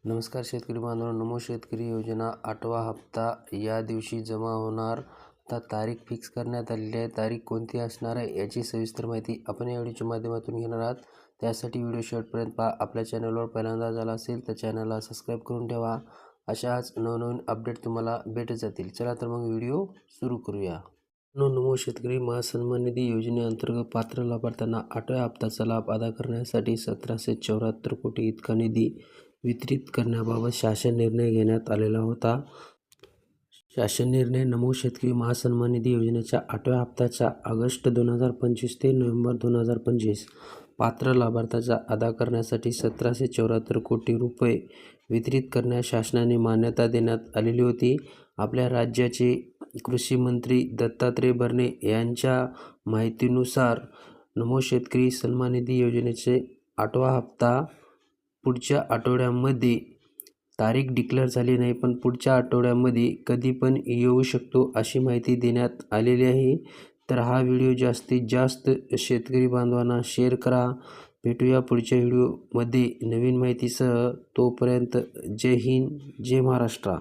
नमस्कार शेतकरी बांधवांनो, नमो शेतकरी योजना 8वा हप्ता या दिवशी जमा होणार. तर तारीख फिक्स करण्यात आलेली आहे. तारीख कोणती असणार आहे याची सविस्तर माहिती आपण या व्हिडिओच्या माध्यमातून घेणार आहात. त्यासाठी व्हिडिओ शेवटपर्यंत पहा. आपल्या चॅनलवर पहिल्यांदा झाला असेल तर चॅनलला सबस्क्राईब करून ठेवा. अशाच नवनवीन अपडेट तुम्हाला भेटत जातील. चला तर मग व्हिडिओ सुरू करूया. नमो शेतकरी महासन्मान निधी योजनेअंतर्गत पात्र लाभार्थ्यांना 8व्या हप्त्याचा लाभ अदा करण्यासाठी 1774 कोटी इतका निधी वितरित करण्याबाबत शासन निर्णय घेण्यात आलेला होता. शासन निर्णय नमो शेतकरी महासन्मान निधी योजनेच्या 8व्या हप्त्याच्या ऑगस्ट 2025 ते नोव्हेंबर 2025 पात्र लाभार्थ्याचा अदा करण्यासाठी 1774 कोटी रुपये वितरित करण्यास शासनाने मान्यता देण्यात आलेली होती. आपल्या राज्याचे कृषी मंत्री दत्तात्रय भरणे यांच्या माहितीनुसार नमो शेतकरी सन्मान निधी योजनेचे 8वा हप्ता पुढच्या आठवड्यामध्ये तारीख डिक्लेअर झाली नाही, पण पुढच्या आठवड्यामध्ये कधी पण येऊ शकतो अशी माहिती देण्यात आलेली आहे. तर हा व्हिडिओ जास्तीत जास्त शेतकरी बांधवांना शेअर करा. भेटूया पुढच्या व्हिडिओमध्ये नवीन माहितीसह. तोपर्यंत जय हिंद, जय महाराष्ट्र.